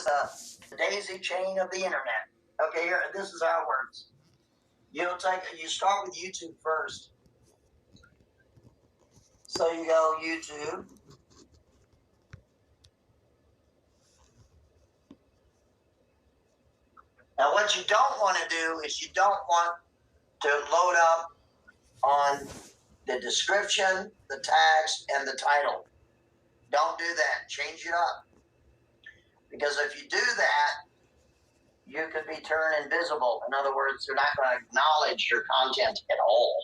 is a daisy chain of the internet. Okay, here, this is how it works. You start with YouTube first. So you go YouTube. Now what you don't want to do is you don't want to load up on the description, the tags, and the title. Don't do that. Change it up. Because if you do that, you could be turned invisible. In other words, they're not going to acknowledge your content at all,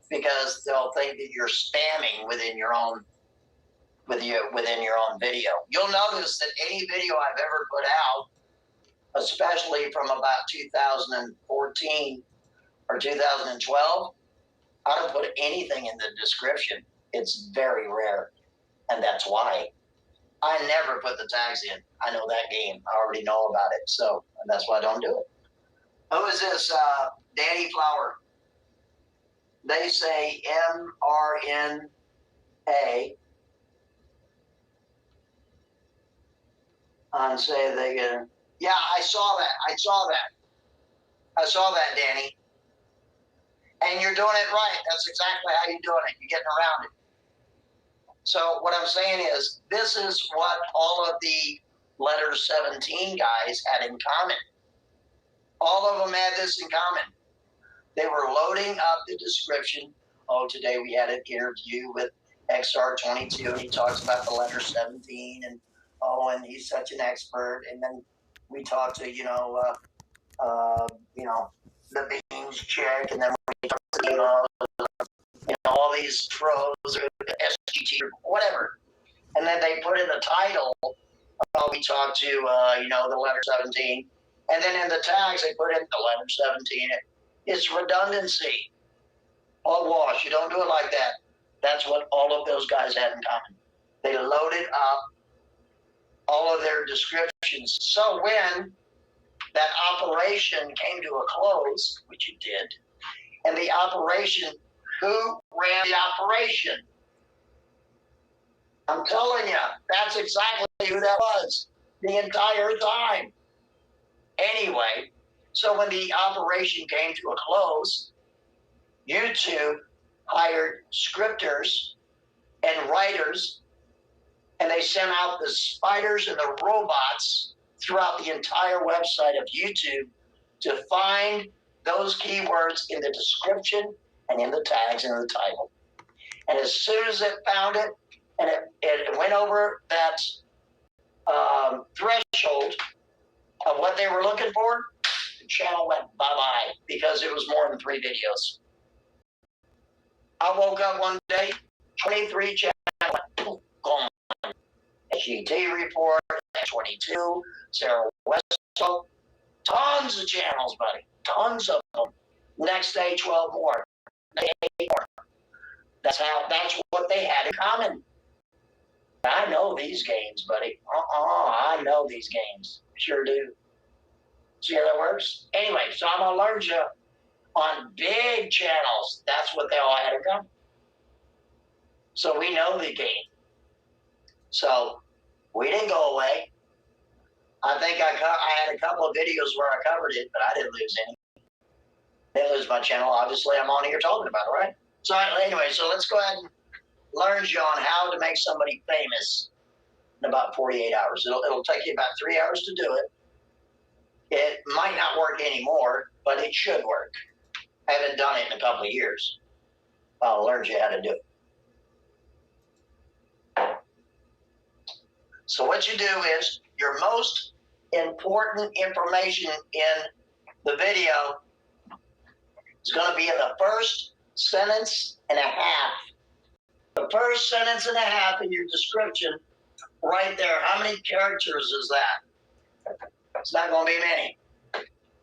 because they'll think that you're spamming within your own video. You'll notice that any video I've ever put out, especially from about 2014 or 2012, I don't put anything in the description. It's very rare, and that's why. I never put the tags in. I know that game. I already know about it, so that's why I don't do it. Who is this? Danny Flower. They say MRNA. And say they get. Yeah, I saw that. I saw that, Danny. And you're doing it right. That's exactly how you're doing it. You're getting around it. So what I'm saying is, this is what all of the letter 17 guys had in common. All of them had this in common. They were loading up the description. Oh, today we had an interview with XR22, and he talks about the letter 17, and and he's such an expert. And then we talked to, the beans chick, and then we talked to, all these pros, or SGT, or whatever. And then they put in the title, we talked to, the letter 17. And then in the tags, they put in the letter 17. It's redundancy. Hogwash. You don't do it like that. That's what all of those guys had in common. They loaded up all of their descriptions. So when that operation came to a close, which it did, and the operation, who ran the operation? I'm telling you, that's exactly who that was the entire time. Anyway, so when the operation came to a close, YouTube hired scripters and writers, and they sent out the spiders and the robots throughout the entire website of YouTube to find those keywords in the description and in the tags and the title. And as soon as it found it, and it went over that threshold of what they were looking for, the channel went bye-bye, because it was more than 3 videos. I woke up one day, 23 channels gone. SGT report, 22, Sarah West, tons of channels, buddy, tons of them. Next day, 12 more. Next day, 8 more. That's what they had in common. I know these games, buddy. I know these games. Sure do. See how that works? Anyway, so I'm going to learn you on big channels. That's what they all had in common. So we know the game. So we didn't go away. I think I had a couple of videos where I covered it, but I didn't lose any. Didn't lose my channel. Obviously, I'm on here talking about it, right? So anyway, so let's go ahead and learn you on how to make somebody famous in about 48 hours. It'll take you about 3 hours to do it. It might not work anymore, but it should work. I haven't done it in a couple of years. I'll learn you how to do it. So what you do is, your most important information in the video is going to be in the first sentence and a half. The first sentence and a half in your description, right there. How many characters is that? It's not going to be many.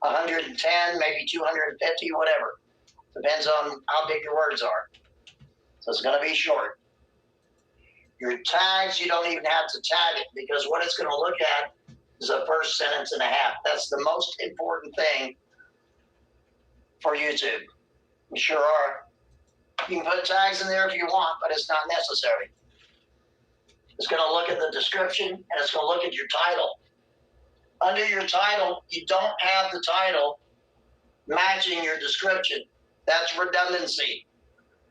110, maybe 250, whatever. Depends on how big your words are. So it's going to be short. Your tags, you don't even have to tag it, because what it's going to look at is the first sentence and a half. That's the most important thing for YouTube. You sure are. You can put tags in there if you want, but it's not necessary. It's going to look at the description, and it's going to look at your title. Under your title, you don't have the title matching your description. That's redundancy.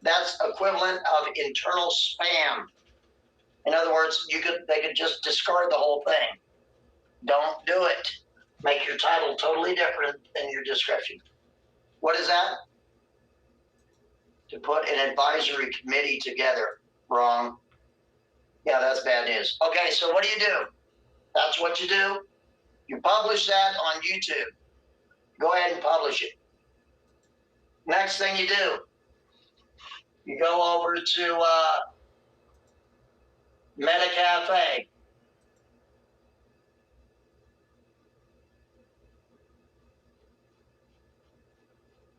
That's equivalent of internal spam. In other words, they could just discard the whole thing. Don't do it. Make your title totally different than your description. What is that? To put an advisory committee together. Wrong. Yeah, that's bad news. Okay, so what do? That's what you do. You publish that on YouTube. Go ahead and publish it. Next thing you do, you go over to MetaCafe.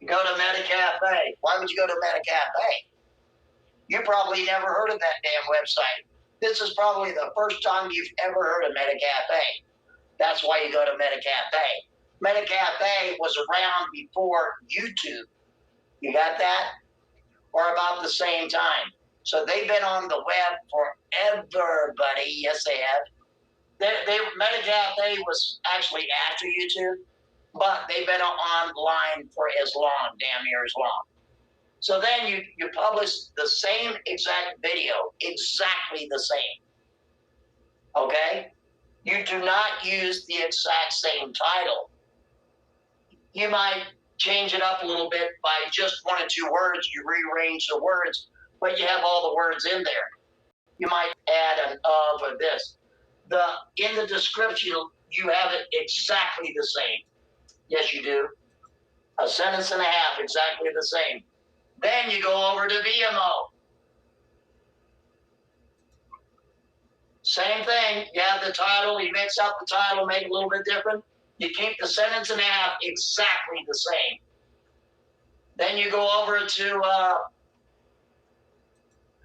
You go to MetaCafe. Why would you go to MetaCafe? You probably never heard of that damn website. This is probably the first time you've ever heard of MetaCafe. That's why you go to MetaCafe. MetaCafe was around before YouTube. You got that? Or about the same time. So they've been on the web forever, buddy. Yes, they have. MetaCafe was actually after YouTube, but they've been online for as long, damn near as long. So then you publish the same exact video, exactly the same. Okay? You do not use the exact same title. You might change it up a little bit by just 1 or 2 words. You rearrange the words, but you have all the words in there. You might add an of or this. In the description, you have it exactly the same. Yes, you do. A sentence and a half, exactly the same. Then you go over to VMO. Same thing. You have the title. You mix up the title, make it a little bit different. You keep the sentence and a half exactly the same. Then you go over to,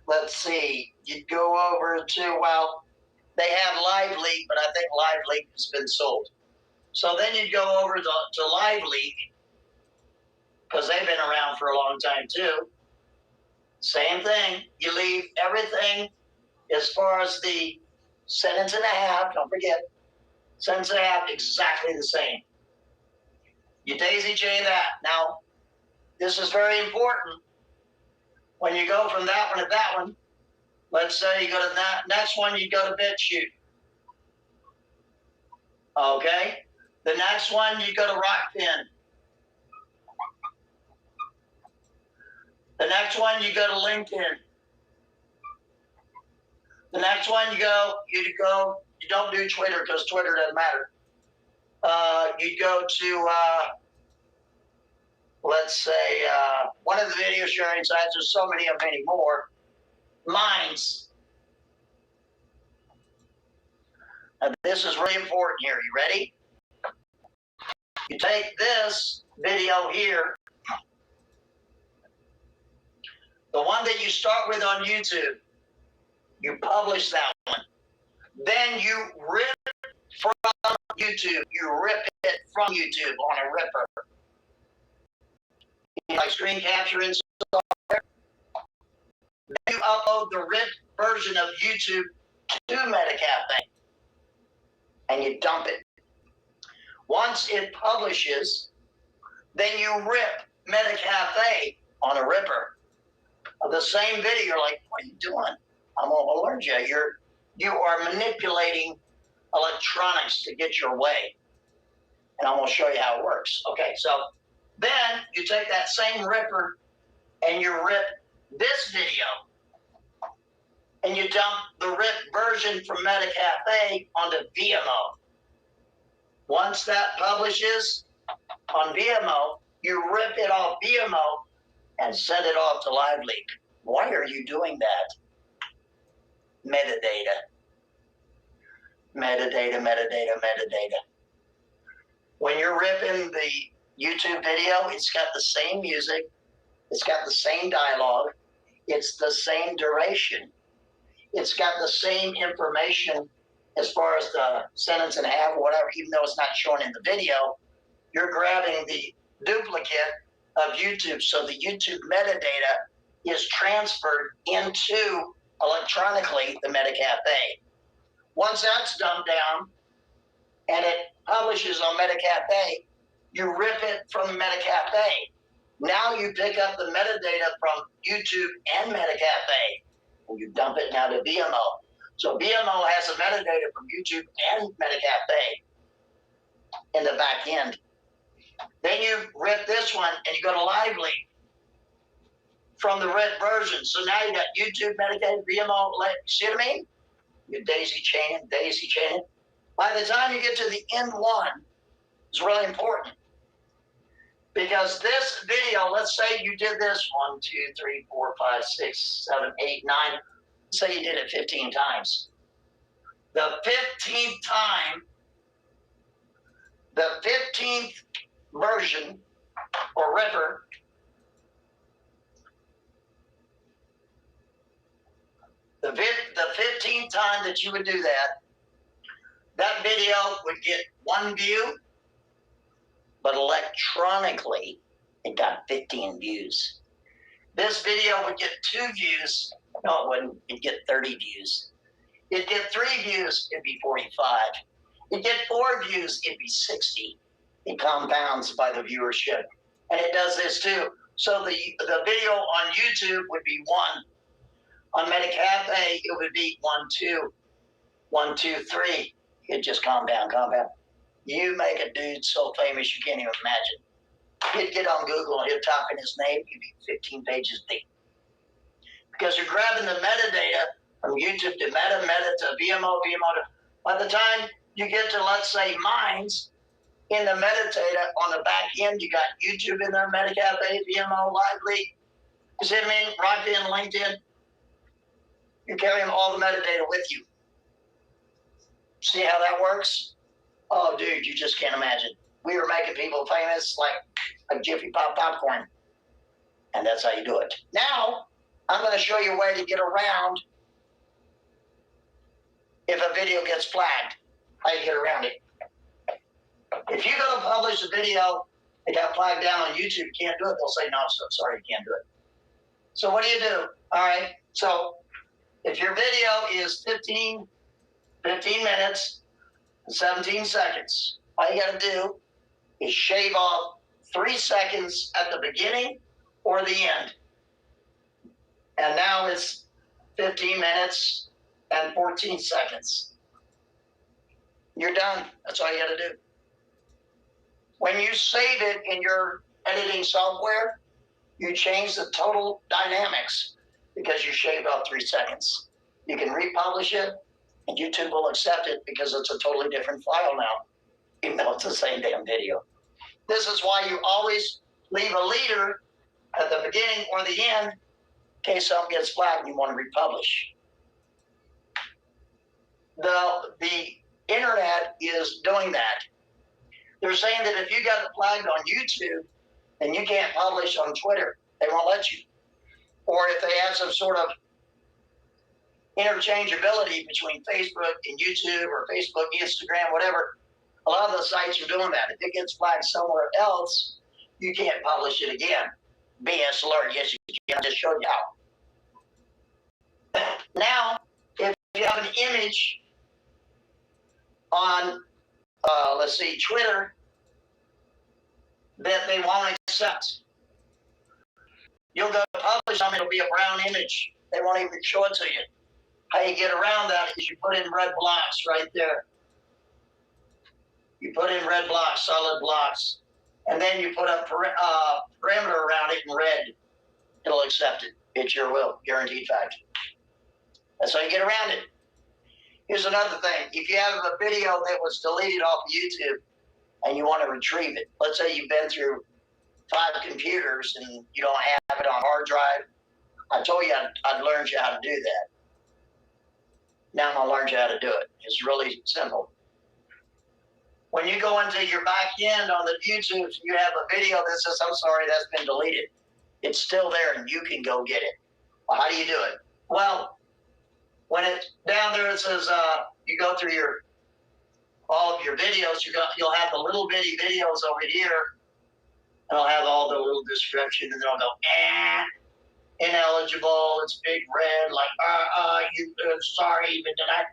let's see. You go over to, well, they have LiveLeak, but I think LiveLeak has been sold. So then you go over to LiveLeak, because they've been around for a long time too. Same thing. You leave everything as far as the sentence and a half, don't forget, sentence and a half exactly the same. You daisy chain that. Now, this is very important. When you go from that one to that one, let's say you go to that next one, you go to BitChute. Okay? The next one, you go to Rockpin. The next one, you go to LinkedIn. The next one, you don't do Twitter because Twitter doesn't matter. You go to, let's say, one of the video sharing sites, there's so many of them anymore, Minds. Now, this is really important here. You ready? You take this video here, the one that you start with on YouTube, you publish that one. Then you rip from YouTube. You rip it from YouTube on a ripper. Like screen capturing software. Then you upload the ripped version of YouTube to MetaCafe. And you dump it. Once it publishes, then you rip MetaCafe on a ripper of the same video. You're like, what are you doing? I'm going to alert you. You are manipulating electronics to get your way. And I'm going to show you how it works. Okay, so then you take that same ripper and you rip this video and you dump the ripped version from MetaCafe onto VMO. Once that publishes on VMO, you rip it off VMO and send it off to LiveLeak. Why are you doing that? Metadata. Metadata, metadata, metadata. When you're ripping the YouTube video, it's got the same music, it's got the same dialogue, it's the same duration, it's got the same information as far as the sentence and a half or whatever, even though it's not shown in the video. You're grabbing the duplicate of YouTube, so the YouTube metadata is transferred into electronically the MetaCafe. Once that's dumped down and it publishes on MetaCafe, you rip it from MetaCafe. Now you pick up the metadata from YouTube and MetaCafe, and you dump it now to VMO. So VMO has the metadata from YouTube and MetaCafe in the back end. Then you rip this one and you go to Lively from the ripped version. So now you got YouTube, MetaCafe, VMO, see what I mean? You daisy chain it. By the time you get to the end one, it's really important. Because this video, let's say you did this 1, 2, 3, 4, 5, 6, 7, 8, 9. Say you did it 15 times. The 15th time, the 15th version or ripper the 15th time that you would do that, that video would get 1 view, but electronically it got 15 views. This video would get 2 views. No, it wouldn't. It'd get 30 views. It'd get 3 views, it'd be 45. It'd get 4 views, it'd be 60. It compounds by the viewership. And it does this too. So the video on YouTube would be 1. On MetaCafe, it would be 1, 2, 1, 2, 3. It'd just compound. You make a dude so famous you can't even imagine. He'd get on Google and he'd type in his name, he'd be 15 pages deep. Because you're grabbing the metadata from YouTube to meta to VMO to, by the time you get to, let's say, Minds, in the metadata on the back end, you got YouTube in there, MetaCafe, VMO, Lively, you see what I mean? Rockfin, LinkedIn. You're carrying all the metadata with you. See how that works? Oh, dude, you just can't imagine. We were making people famous like Jiffy Pop popcorn. And that's how you do it. Now, I'm going to show you a way to get around if a video gets flagged. How you get around it. If you go to publish a video, it got flagged down on YouTube, you can't do it. They'll say, no, so sorry, you can't do it. So what do? All right, so if your video is 15 minutes and 17 seconds, all you got to do is shave off 3 seconds at the beginning or the end. And now it's 15 minutes and 14 seconds. You're done. That's all you got to do. When you save it in your editing software, you change the total dynamics because you shaved off 3 seconds. You can republish it, and YouTube will accept it because it's a totally different file now, even though it's the same damn video. This is why you always leave a leader at the beginning or the end in case something gets flagged and you want to republish. The internet is doing that. They're saying that if you got it flagged on YouTube, then you can't publish on Twitter. They won't let you. Or if they have some sort of interchangeability between Facebook and YouTube or Facebook, Instagram, whatever, a lot of the sites are doing that. If it gets flagged somewhere else, you can't publish it again. BS alert, yes, you can. I just showed you how. Now, if you have an image on, let's see, Twitter, that they won't accept. You'll go to publish them, it'll be a brown image. They won't even show it to you. How you get around that is you put in red blocks right there. You put in red blocks, solid blocks, and then you put a parameter around it in red. It'll accept it. It's your will, guaranteed fact. That's how you get around it. Here's another thing. If you have a video that was deleted off of YouTube and you want to retrieve it, let's say you've been through 5 computers and you don't have it on hard drive. I told you I'd learn you how to do that. Now I'm going to learn you how to do it. It's really simple. When you go into your back end on the YouTube, you have a video that says, I'm sorry, that's been deleted. It's still there and you can go get it. Well, how do you do it? Well, when it's down there, it says you go through all of your videos. You'll have the little bitty videos over here, and I'll have all the little description, and then I'll go, ineligible. It's big red, like you sorry, but did I?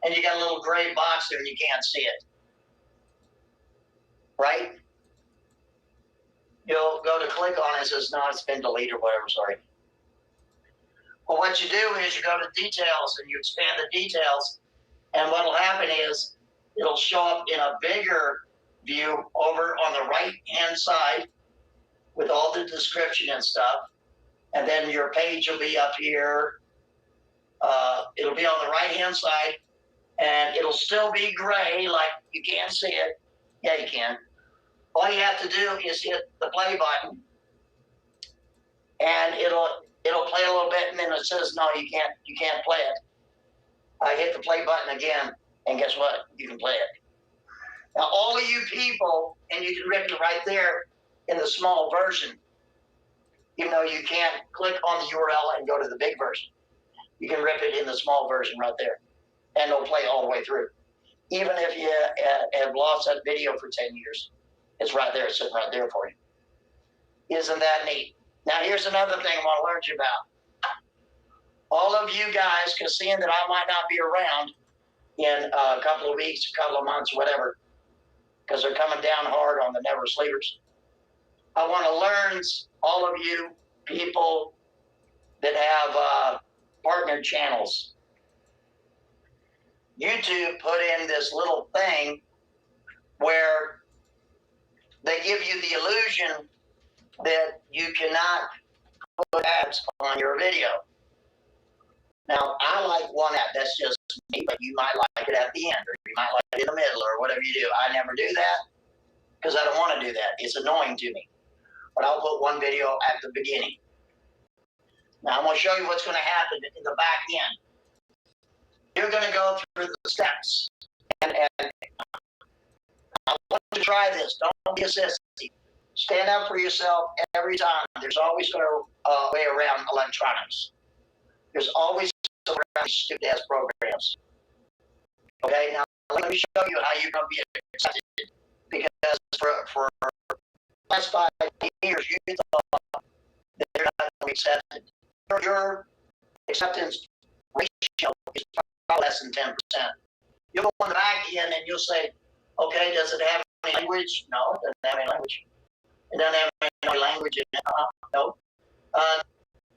And you got a little gray box there, and you can't see it. right? You'll go to click on it, it says, no, it's been deleted or whatever, sorry. Well, what you do is you go to details and you expand the details, and what will happen is it'll show up in a bigger view over on the right-hand side with all the description and stuff, and then your page will be up here. It'll be on the right-hand side, and it'll still be gray, like you can't see it. Yeah, you can. All you have to do is hit the play button, and it'll play a little bit, and then it says, no, you can't play it. I hit the play button again, and guess what? You can play it. Now, all of you people, and you can rip it right there in the small version, even though you can't click on the URL and go to the big version. You can rip it in the small version right there, and it'll play all the way through. Even if you have lost that video for 10 years, it's right there, sitting right there for you. Isn't that neat? Now, here's another thing I want to learn you about. All of you guys, because seeing that I might not be around in a couple of weeks, a couple of months, whatever, because they're coming down hard on the Never Sleepers, I want to learn all of you people that have partner channels. YouTube put in this little thing where they give you the illusion that you cannot put ads on your video. Now, I like one ad, that's just me, but you might like it at the end, or you might like it in the middle, or whatever you do. I never do that because I don't want to do that. It's annoying to me. But I'll put one video at the beginning. Now, I'm going to show you what's going to happen in the back end. You're going to go through the steps. And I want you to try this. Don't be a sissy. Stand up for yourself every time. There's always a way around electronics. There's always a way around these stupid-ass programs. Okay, now let me show you how you're going to be accepted. Because for the last 5 years, you thought that you're not going to be accepted. Your acceptance ratio is probably less than 10%. You'll go on the back end and you'll say, okay, does it have any language? No, it doesn't have any language. It doesn't have any language in it. No.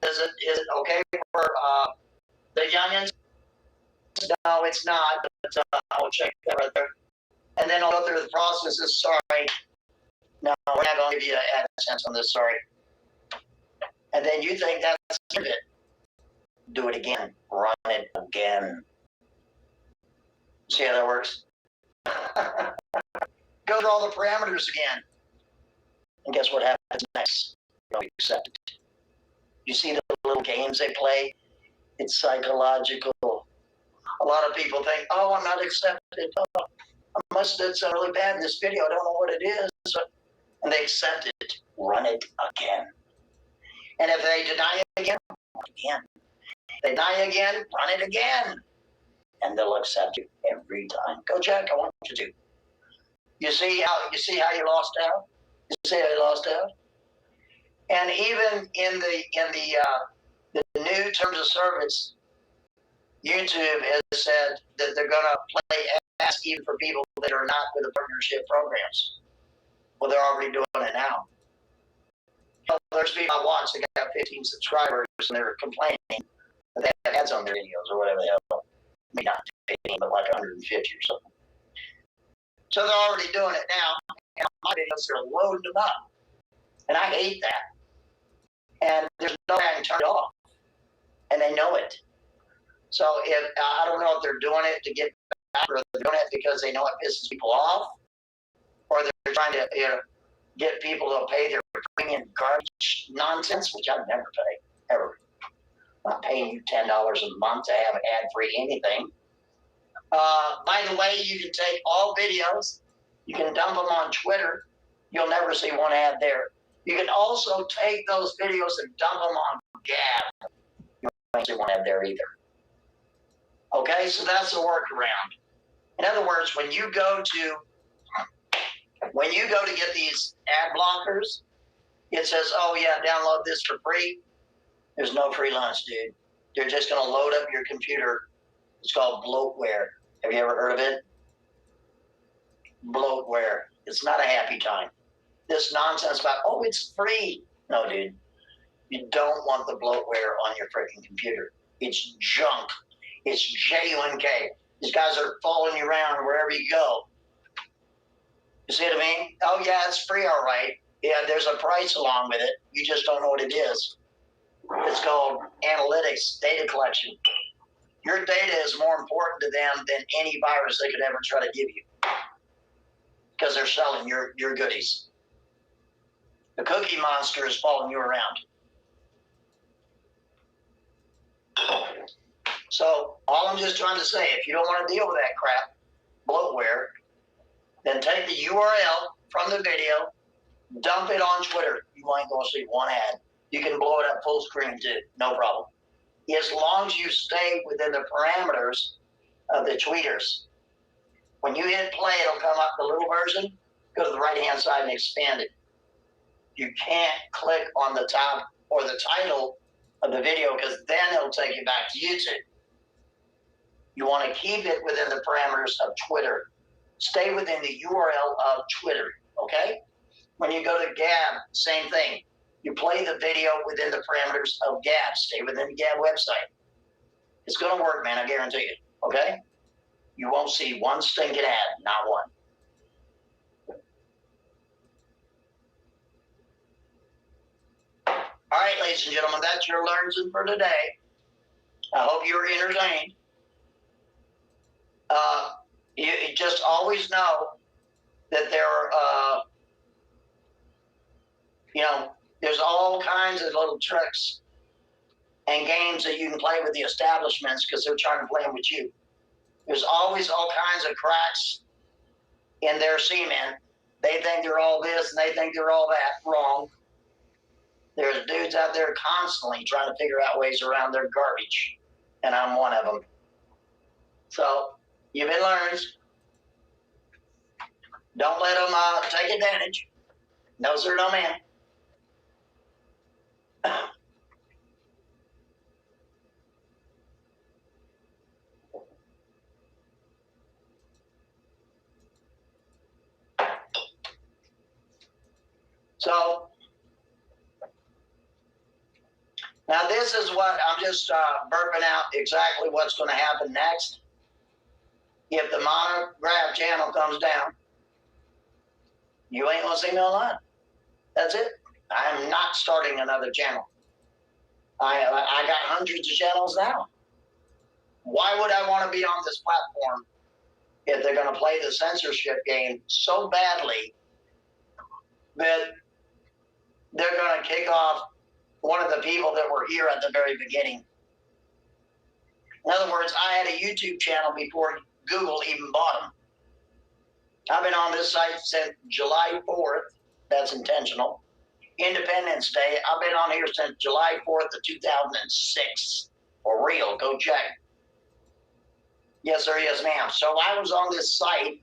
Is it okay for the youngins? No, it's not, but I'll check that right there. And then I'll go through the process. Sorry. No, we're not going to give you AdSense on this, sorry. And then you think that's it. Do it again. Run it again. See how that works? Go through all the parameters again. And guess what happens next? You'll be accepted. You see the little games they play? It's psychological. A lot of people think, oh, I'm not accepted. Oh, I must have done something really bad in this video. I don't know what it is. And they accept it. Run it again. And if they deny it again, run it again. If they deny it again, run it again. And they'll accept you every time. Go check. I want you to. You see how you lost out? You see how you lost out? And even in the new terms of service, YouTube has said that they're going to play ads even for people that are not with the partnership programs. Well, they're already doing it now. There's people I watch that got 15 subscribers and they're complaining that they have ads on their videos or whatever the hell. I mean, not 15, but like 150 or something. So they're already doing it now. And my videos are loading them up. And I hate that. And there's no way I can turn it off. And they know it. So if I don't know if they're doing it to get back, or they're doing it because they know it pisses people off, or they're trying to get people to pay their premium garbage nonsense, which I've never paid, ever. I'm not paying you $10 a month to have ad-free anything. By the way, you can take all videos, you can dump them on Twitter. You'll never see one ad there. You can also take those videos and dump them on Gab. You won't see one ad there either. Okay, so that's the workaround. In other words, when you go to get these ad blockers, it says, oh yeah, download this for free. There's no free lunch, dude. They're just going to load up your computer. It's called bloatware. Have you ever heard of it? bloatware. It's not a happy time. This nonsense about, oh, it's free. No, dude. You don't want the bloatware on your freaking computer. It's junk. It's JUNK. These guys are following you around wherever you go. You see what I mean? Oh, yeah, it's free, all right. Yeah, there's a price along with it. You just don't know what it is. It's called analytics, data collection. Your data is more important to them than any virus they could ever try to give you, because they're selling your goodies. The cookie monster is following you around. So all I'm just trying to say, if you don't want to deal with that crap, bloatware, then take the URL from the video, dump it on Twitter. You ain't going to see one ad. You can blow it up full screen too, no problem. As long as you stay within the parameters of the tweeters. When you hit play, it'll come up the little version, go to the right-hand side and expand it. You can't click on the top or the title of the video, because then it'll take you back to YouTube. You want to keep it within the parameters of Twitter. Stay within the URL of Twitter, okay? When you go to Gab, same thing. You play the video within the parameters of Gab. Stay within the Gab website. It's going to work, man, I guarantee you, okay? You won't see one stinking ad, not one. All right, ladies and gentlemen, that's your learning for today. I hope you were entertained. You just always know that there are, there's all kinds of little tricks and games that you can play with the establishments, because they're trying to play them with you. There's always all kinds of cracks in their cement. They think they're all this and they think they're all that. Wrong. There's dudes out there constantly trying to figure out ways around their garbage, and I'm one of them. So, you've been learned. Don't let them take advantage. No, sir, no, ma'am. So, now this is what I'm just burping out exactly what's going to happen next. If the monograph channel comes down, you ain't going to see me online. That's it. I'm not starting another channel. I got hundreds of channels now. Why would I want to be on this platform if they're going to play the censorship game so badly that they're going to kick off one of the people that were here at the very beginning? In other words, I had a YouTube channel before Google even bought them. I've been on this site since July 4th. That's intentional. Independence Day. I've been on here since July 4th of 2006. For real, go check. Yes, sir, yes, ma'am. So I was on this site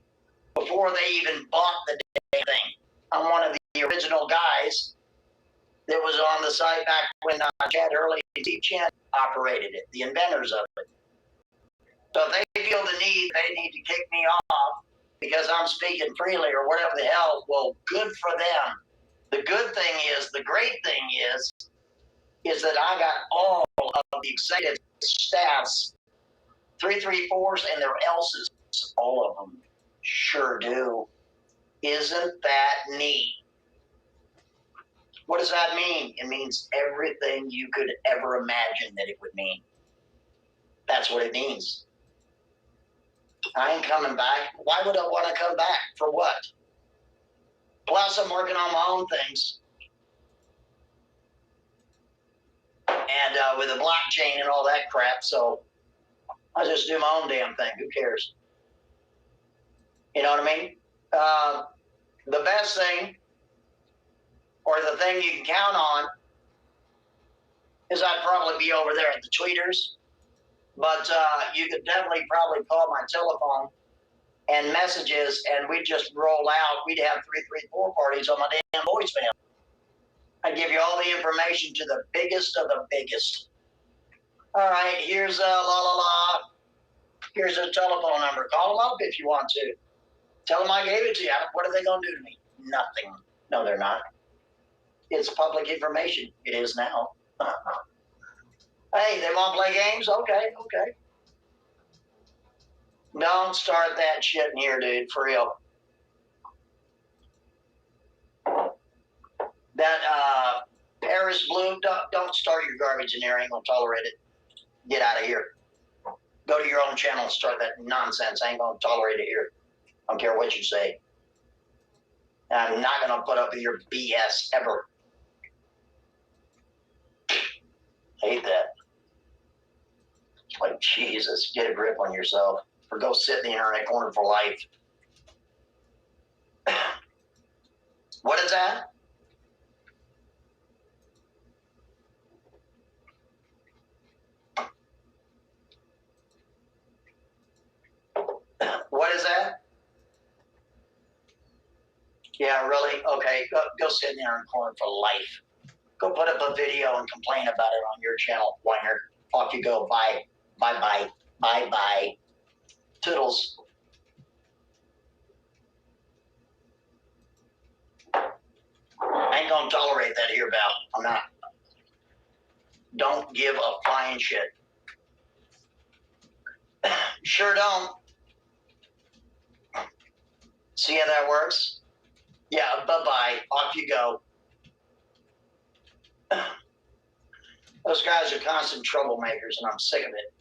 before they even bought the damn thing. I'm one of the original guys that was on the site back when Chad Hurley and Steve Chen operated it, the inventors of it. So if they feel the need, they need to kick me off because I'm speaking freely or whatever the hell, well, good for them. The good thing is, the great thing is that I got all of the executive staffs, 334s and their else's, all of them. Sure do. Isn't that neat? What does that mean? It means everything you could ever imagine that it would mean. That's what it means. I ain't coming back. Why would I want to come back? For what? Plus, I'm working on my own things. And with the blockchain and all that crap, so I just do my own damn thing. Who cares? You know what I mean? The best thing, or the thing you can count on, is I'd probably be over there at the tweeters. But you could definitely probably call my telephone and messages, and we'd just roll out. We'd have 334 parties on my damn voicemail. I'd give you all the information to the biggest of the biggest. All right, here's la la la. Here's a telephone number. Call them up if you want to. Tell them I gave it to you. What are they going to do to me? Nothing. No, they're not. It's public information. It is now. Hey, they want to play games? Okay. Don't start that shit in here, dude. For real. That Paris Blue, don't start your garbage in there. I ain't going to tolerate it. Get out of here. Go to your own channel and start that nonsense. I ain't going to tolerate it here. I don't care what you say. I'm not going to put up with your BS ever. Hate that. Like, Jesus, get a grip on yourself. Or go sit in the internet corner for life. What is that? What is that? Yeah, really? Okay, go sit in there in the corner for life. Go put up a video and complain about it on your channel, whiner. Off you go. Bye. Bye-bye. Bye-bye. Toodles. I ain't gonna tolerate that here, Val. I'm not. Don't give a flying shit. Sure don't. See how that works? Yeah, bye-bye. Off you go. Those guys are constant troublemakers, and I'm sick of it.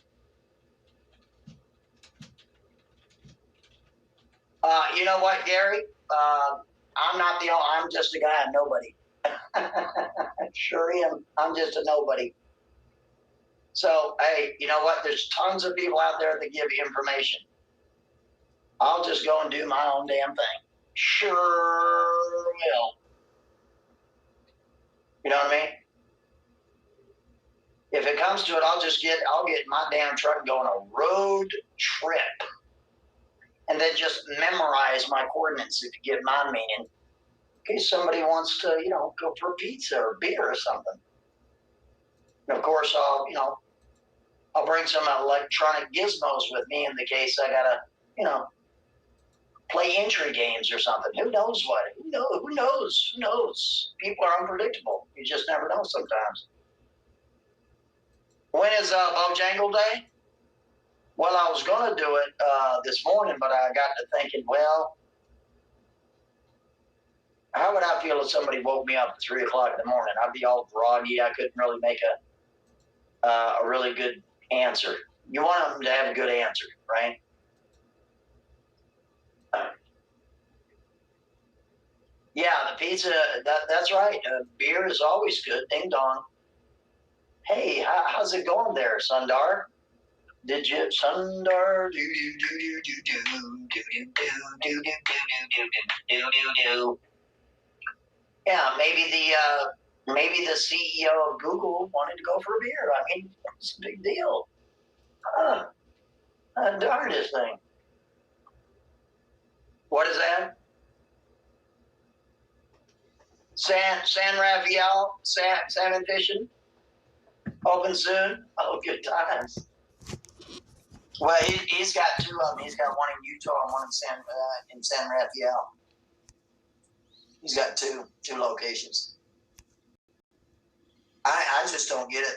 You know what, Gary? I'm not the only, I'm just a guy, nobody. Sure am. I'm just a nobody. So, hey, you know what? There's tons of people out there that give you information. I'll just go and do my own damn thing. Sure will. You know what I mean? If it comes to it, I'll get my damn truck and go on a road trip. And then just memorize my coordinates, if you get my meaning. In case somebody wants to, go for pizza or beer or something. And of course, I'll bring some electronic gizmos with me in the case I gotta, play entry games or something. Who knows what? Who knows? People are unpredictable. You just never know sometimes. When is Bojangle Day? Well, I was going to do it this morning, but I got to thinking, well, how would I feel if somebody woke me up at 3 o'clock in the morning? I'd be all groggy. I couldn't really make a really good answer. You want them to have a good answer, right? Yeah, the pizza, that's right. Beer is always good. Ding dong. Hey, how's it going there, Sundar? Did you Sundar do. Yeah, maybe the CEO of Google wanted to go for a beer. I mean, it's a big deal. Darndest thing. What is that? San Rafael, salmon fishing, open soon. Oh, good times. Well, he's got two of them. He's got one in Utah and one in San Rafael. He's got two locations. I just don't get it.